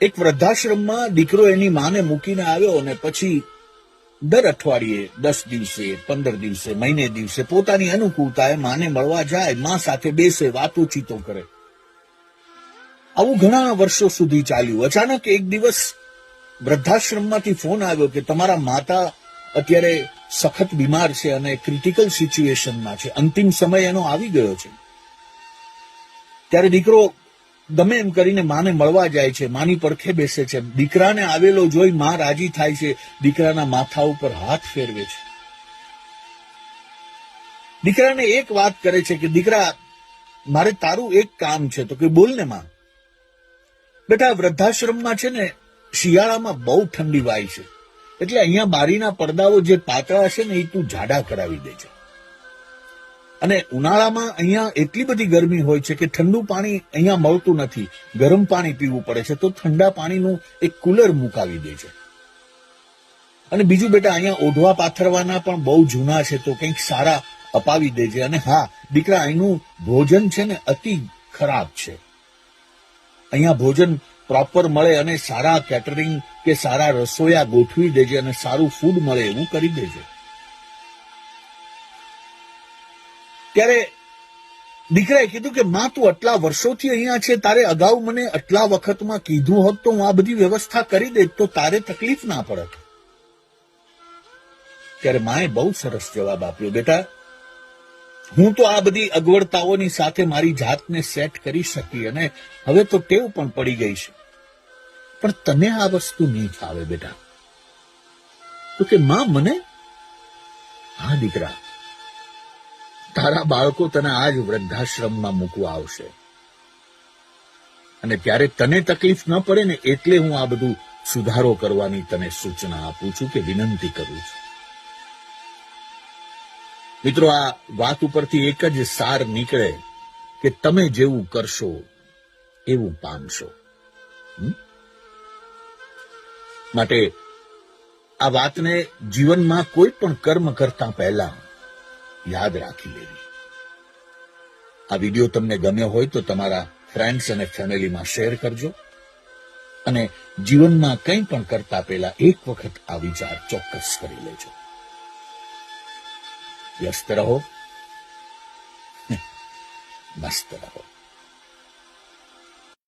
એક વૃદ્ધાશ્રમમાં દીકરો એની માને મૂકીને આવ્યો અને પછી દર અઠવાડિયે 10 દિવસે 15 દિવસે મહિને દિવસે પોતાની અનુકૂળતાએ માને મળવા જાય, મા સાથે બેસે, વાતોચીતો કરે. આવું ઘણા વર્ષો સુધી ચાલ્યું. અચાનક એક દિવસ વૃદ્ધાશ્રમમાંથી ફોન આવ્યો કે તમારા માતા અત્યારે સખત બીમાર છે અને ક્રિટિકલ સિચ્યુએશનમાં છે, અંતિમ સમય એનો આવી ગયો છે. ત્યારે દીકરો ગમે એમ કરીને માને મળવા જાય છે, માની પડખે બેસે છે. દીકરાને આવેલો જોઈ મા રાજી થાય છે, દીકરાના માથા ઉપર હાથ ફેરવે છે. દીકરાને એક વાત કરે છે કે દીકરા, મારે તારું એક કામ છે. તો કે બોલ ને માં. બેટા, વૃદ્ધાશ્રમમાં છે ને શિયાળામાં બહુ ઠંડી વાય છે, એટલે અહીંયા બારીના પડદાઓ જે પાતળા છે ને એ તું જાડા કરાવી દે છે. અને ઉનાળામાં અહીંયા એટલી બધી ગરમી હોય છે કે ઠંડુ પાણી અહીંયા મળતું નથી, ગરમ પાણી પીવું પડે છે. તો ઠંડા પાણીનું એક કુલર મુકાવી દે છે. અને બીજું બેટા, અહીંયા ઓઢવા પાથરવાના પણ બહુ જૂના છે, તો કંઈક સારા અપાવી દેજે. અને હા દીકરા, અહીંનું ભોજન છે ને અતિ ખરાબ છે. અહીંયા ભોજન પ્રોપર મળે અને સારા કેટરિંગ કે સારા રસોયા ગોઠવી દેજે અને સારું ફૂડ મળે એવું કરી દેજે. ત્યારે દીકરાએ કીધું કે માં, તું આટલા વર્ષોથી અહીંયા છે, તારે અગાઉ મને આટલા વખતમાં કીધું હોત તો હું આ બધી વ્યવસ્થા કરી દે, તો તારે તકલીફ ના પડત. ત્યારે માએ બહુ સરસ જવાબ આપ્યો, બેટા, હું તો આ બધી અગવડતાઓની સાથે મારી જાતને સેટ કરી શકી અને હવે તો ટેવ પણ પડી ગઈ છે, પણ તને આ વસ્તુ નહીં ફાવે બેટા. તો કે માં મને? હા દીકરા, તારા બાળકો તને આજ વૃદ્ધાશ્રમમાં મૂકવા આવશે અને ત્યારે તને તકલીફ ન પડે ને એટલે હું આ બધું સુધારો કરવાની તને સૂચના આપું છું, કે વિનંતી કરું છું. મિત્રો, આ વાત ઉપરથી એક જ સાર નીકળે કે તમે જેવું કરશો એવું પામશો. માટે આ વાતને જીવનમાં કોઈ પણ કર્મ કરતા પહેલા યાદ રાખી લેવી. આ વિડીયો તમને ગમ્યો હોય તો તમારા ફ્રેન્ડ્સ અને ફેમિલીમાં શેર કરજો અને જીવનમાં કંઈ પણ કરતા પહેલા એક વખત આ વિચાર ચોક્કસ કરી લેજો. વ્યસ્ત રહો, મસ્ત રહો.